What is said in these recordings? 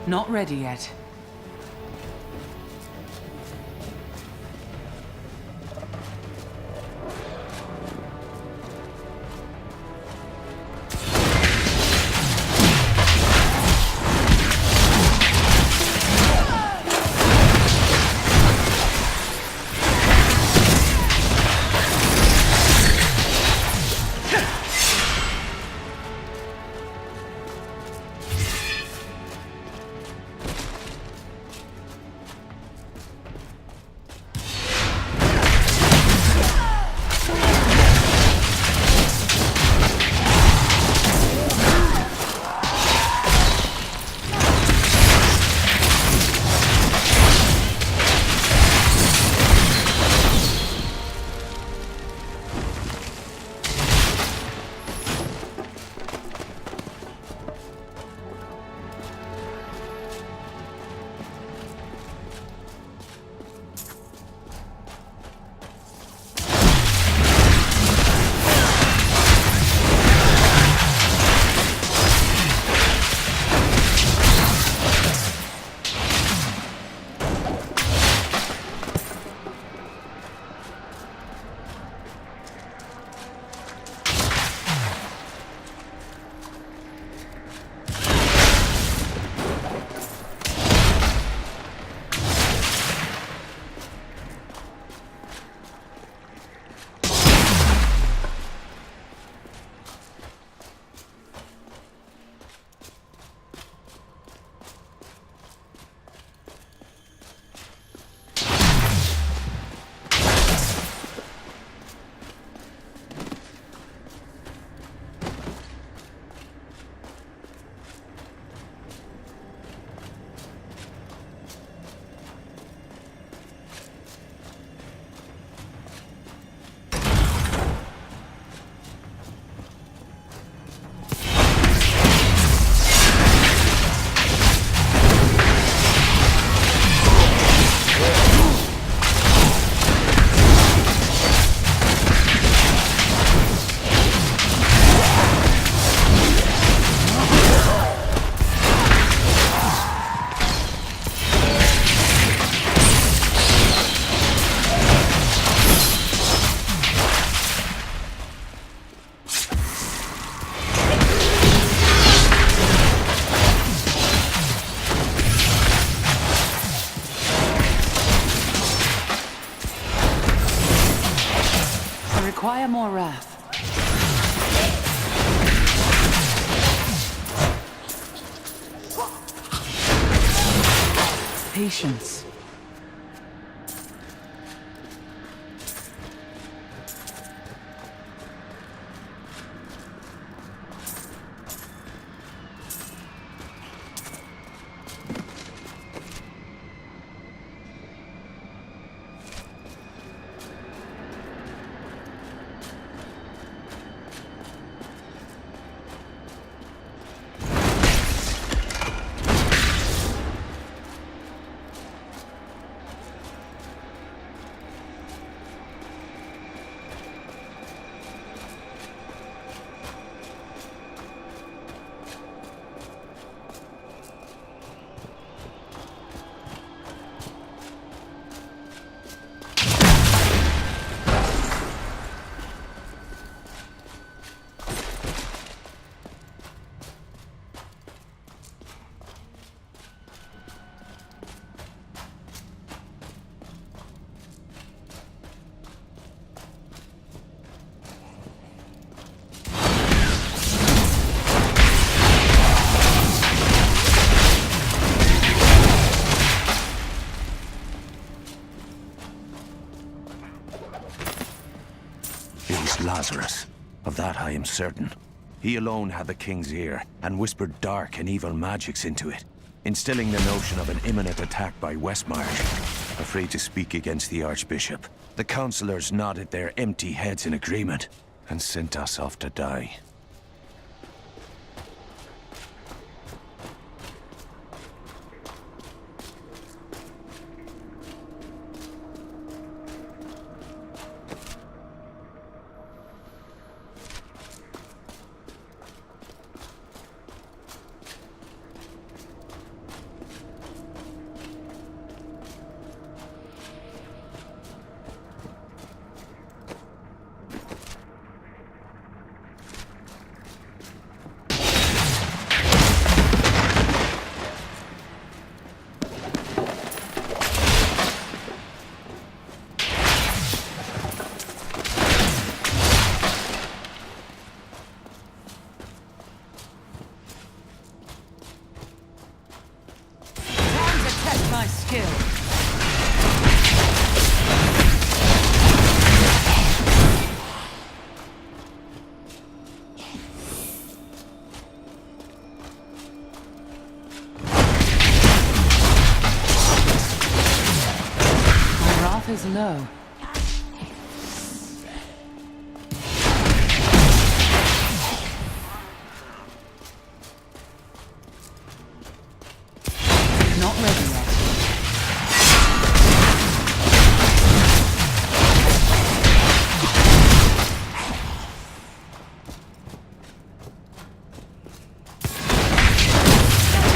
Not ready yet. Require more wrath. Patience. Lazarus. Of that I am certain. He alone had the king's ear, and whispered dark and evil magics into it, instilling the notion of an imminent attack by Westmarch. Afraid to speak against the Archbishop, the councillors nodded their empty heads in agreement, and sent us off to die. go. Not ready yet.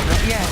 Not yet.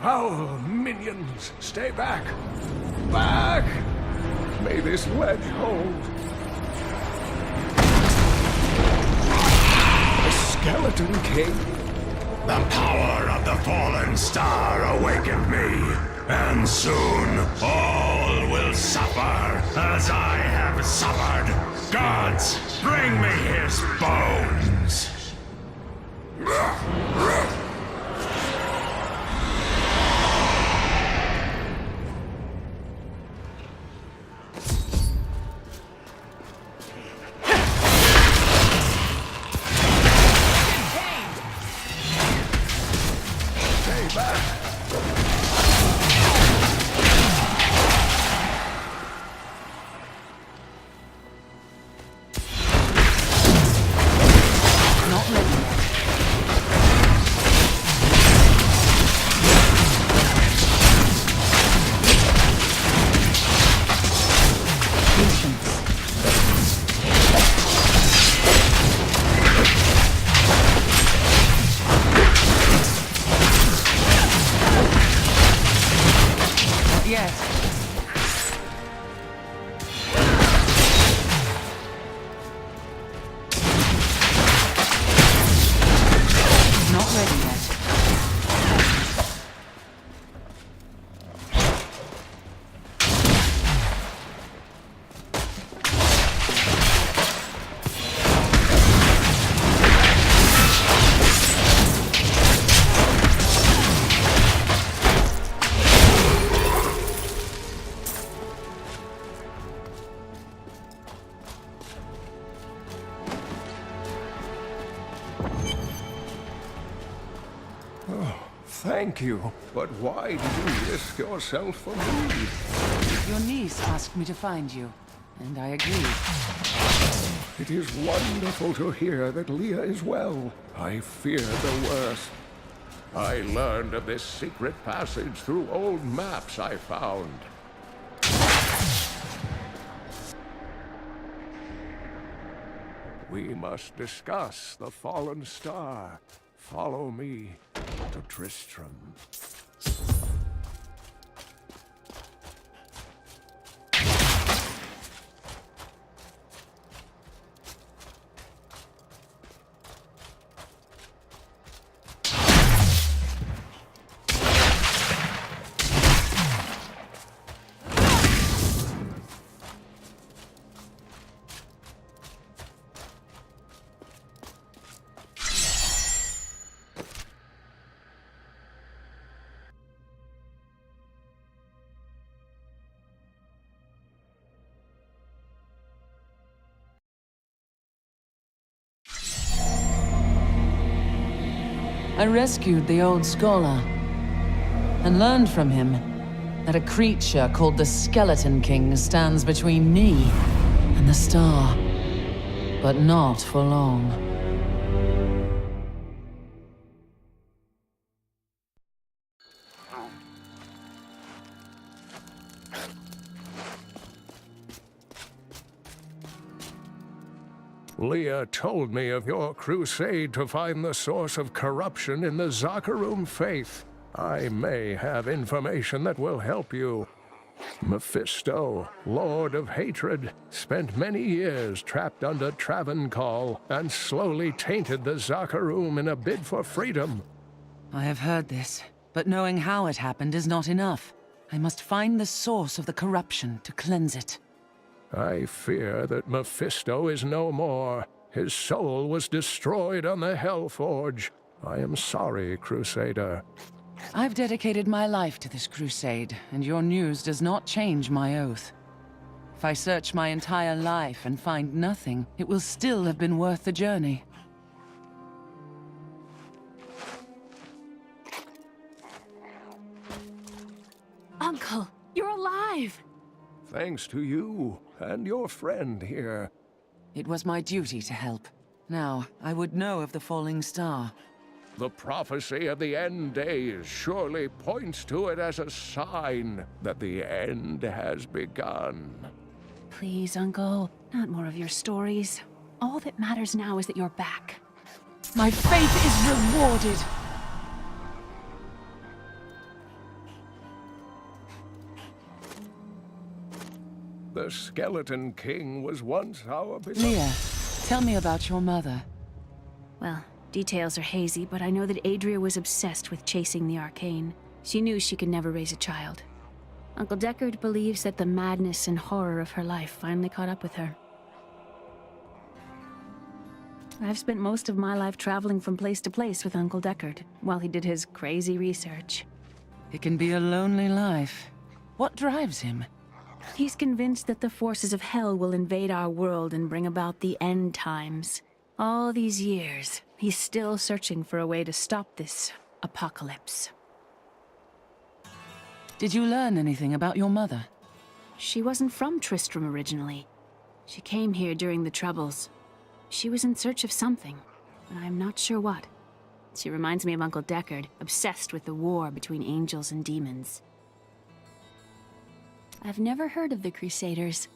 Foul minions, stay back! Back! May this ledge hold. A skeleton king? The power of the fallen star awakened me, and soon all will suffer as I have suffered. Gods, bring me his bones! Not ready yet. Patience. Not yet. Not ready yet. Thank you, but why did you risk yourself for me? Your niece asked me to find you, and I agreed. It is wonderful to hear that Leah is well. I feared the worst. I learned of this secret passage through old maps I found. We must discuss the fallen star. Follow me to Tristram. I rescued the old scholar and learned from him that a creature called the Skeleton King stands between me and the star, but not for long. Leah told me of your crusade to find the source of corruption in the Zakarum faith. I may have information that will help you. Mephisto, Lord of Hatred, spent many years trapped under Travancore and slowly tainted the Zakarum in a bid for freedom. I have heard this, but knowing how it happened is not enough. I must find the source of the corruption to cleanse it. I fear that Mephisto is no more. His soul was destroyed on the Hellforge. I am sorry, Crusader. I've dedicated my life to this crusade, and your news does not change my oath. If I search my entire life and find nothing, it will still have been worth the journey. Uncle, you're alive! Thanks to you and your friend here. It was my duty to help. Now, I would know of the falling star. The prophecy of the end days surely points to it as a sign that the end has begun. Please, Uncle, not more of your stories. All that matters now is that you're back. My faith is rewarded! The Skeleton King was once our beloved. Leah, tell me about your mother. Well, details are hazy, but I know that Adria was obsessed with chasing the arcane. She knew she could never raise a child. Uncle Deckard believes that the madness and horror of her life finally caught up with her. I've spent most of my life traveling from place to place with Uncle Deckard, while he did his crazy research. It can be a lonely life. What drives him? He's convinced that the forces of hell will invade our world and bring about the end times. All these years, he's still searching for a way to stop this apocalypse. Did you learn anything about your mother? She wasn't from Tristram originally. She came here during the Troubles. She was in search of something, but I'm not sure what. She reminds me of Uncle Deckard, obsessed with the war between angels and demons. I've never heard of the Crusaders.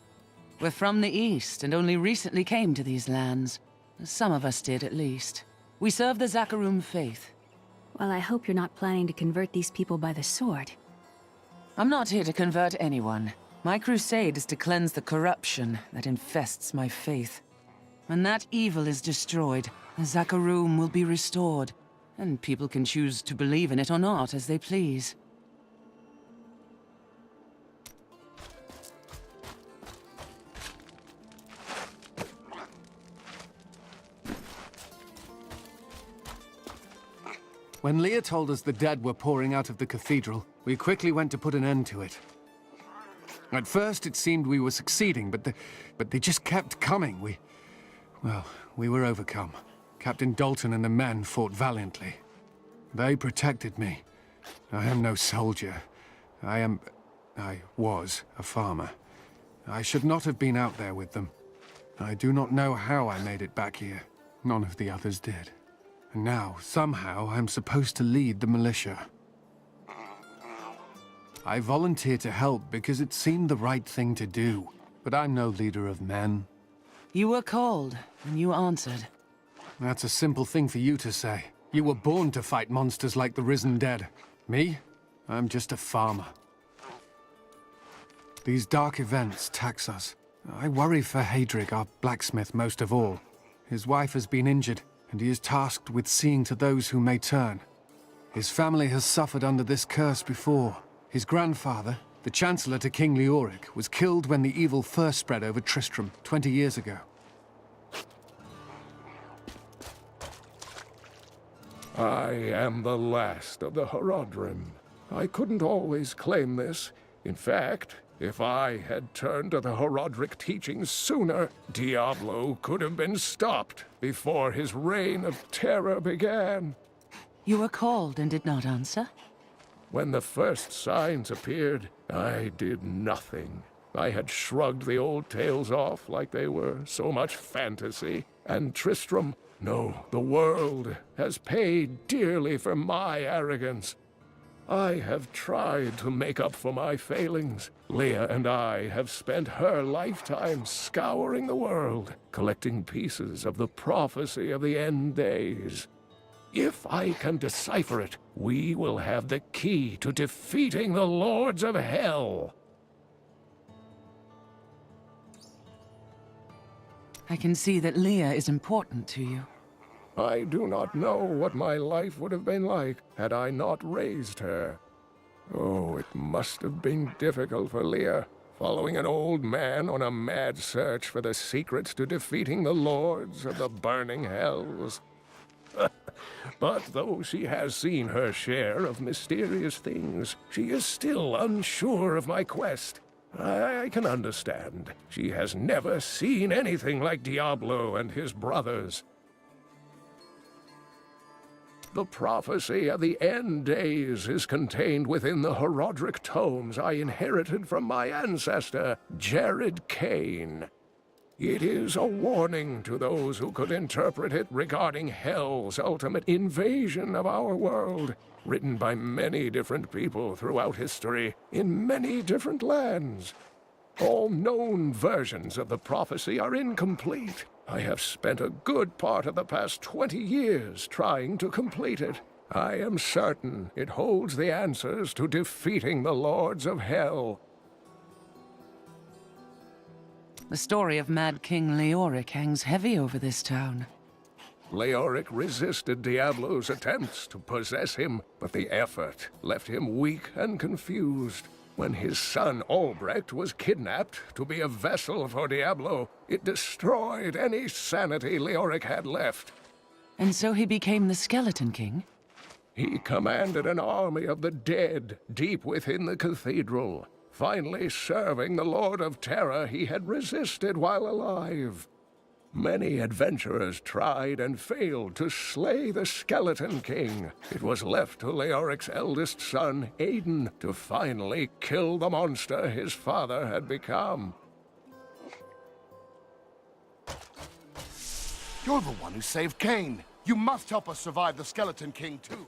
We're from the East and only recently came to these lands. Some of us did, at least. We serve the Zakarum faith. Well, I hope you're not planning to convert these people by the sword. I'm not here to convert anyone. My crusade is to cleanse the corruption that infests my faith. When that evil is destroyed, the Zakarum will be restored, and people can choose to believe in it or not as they please. When Leah told us the dead were pouring out of the cathedral, we quickly went to put an end to it. At first, it seemed we were succeeding, but they just kept coming. We were overcome. Captain Dalton and the men fought valiantly. They protected me. I am no soldier. I was a farmer. I should not have been out there with them. I do not know how I made it back here. None of the others did. And now, somehow, I'm supposed to lead the militia. I volunteered to help because it seemed the right thing to do. But I'm no leader of men. You were called, and you answered. That's a simple thing for you to say. You were born to fight monsters like the risen dead. Me? I'm just a farmer. These dark events tax us. I worry for Hadrig, our blacksmith, most of all. His wife has been injured, and he is tasked with seeing to those who may turn. His family has suffered under this curse before. His grandfather, the Chancellor to King Leoric, was killed when the evil first spread over Tristram 20 years ago. I am the last of the Horadrim. I couldn't always claim this. In fact, if I had turned to the Horadric teachings sooner, Diablo could have been stopped before his reign of terror began. You were called and did not answer? When the first signs appeared, I did nothing. I had shrugged the old tales off like they were so much fantasy, and Tristram, no, the world, has paid dearly for my arrogance. I have tried to make up for my failings. Leah and I have spent her lifetime scouring the world, collecting pieces of the prophecy of the end days. If I can decipher it, we will have the key to defeating the Lords of Hell. I can see that Leah is important to you. I do not know what my life would have been like had I not raised her. Oh, it must have been difficult for Leah, following an old man on a mad search for the secrets to defeating the Lords of the Burning Hells. But though she has seen her share of mysterious things, she is still unsure of my quest. I can understand. She has never seen anything like Diablo and his brothers. The prophecy of the end days is contained within the Horadric tomes I inherited from my ancestor, Jared Kane. It is a warning to those who could interpret it regarding Hell's ultimate invasion of our world, written by many different people throughout history, in many different lands. All known versions of the prophecy are incomplete. I have spent a good part of the past 20 years trying to complete it. I am certain it holds the answers to defeating the Lords of Hell. The story of Mad King Leoric hangs heavy over this town. Leoric resisted Diablo's attempts to possess him, but the effort left him weak and confused. When his son Albrecht was kidnapped to be a vessel for Diablo, it destroyed any sanity Leoric had left. And so he became the Skeleton King? He commanded an army of the dead deep within the cathedral, finally serving the Lord of Terror he had resisted while alive. Many adventurers tried and failed to slay the Skeleton King. It was left to Leoric's eldest son, Aiden, to finally kill the monster his father had become. You're the one who saved Kane. You must help us survive the Skeleton King, too.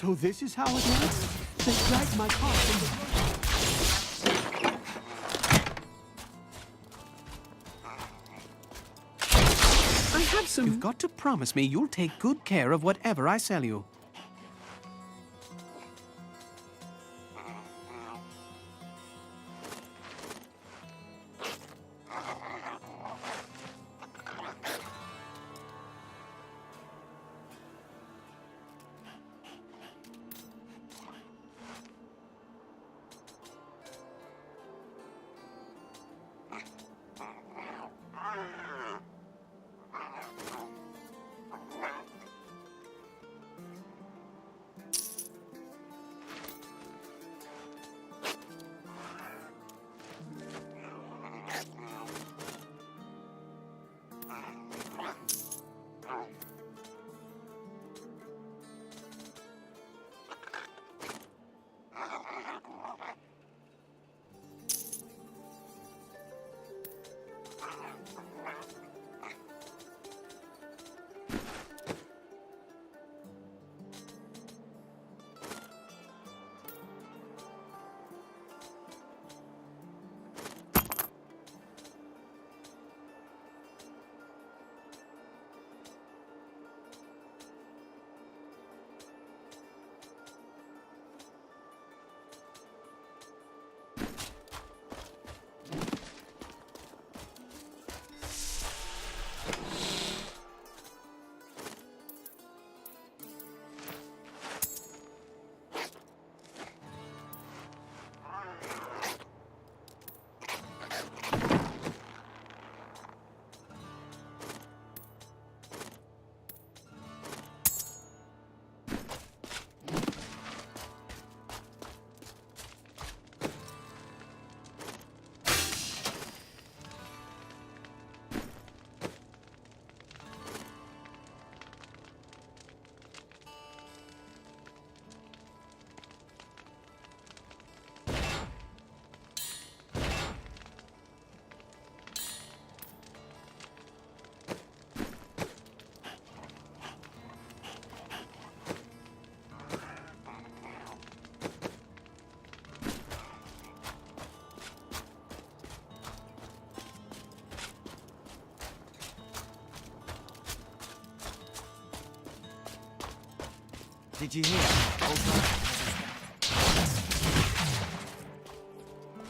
So this is how it works? They dragged my car from the... I have some... You've got to promise me you'll take good care of whatever I sell you. Did you hear?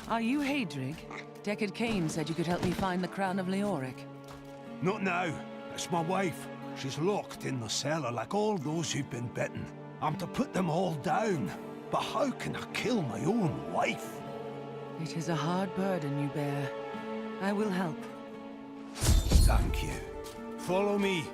Are you Hadrig? Deckard Cain said you could help me find the Crown of Leoric. Not now. It's my wife. She's locked in the cellar like all those who've been bitten. I'm to put them all down. But how can I kill my own wife? It is a hard burden you bear. I will help. Thank you. Follow me.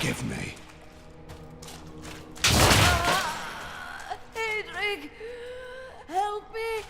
Forgive me. Hadrig! Help me!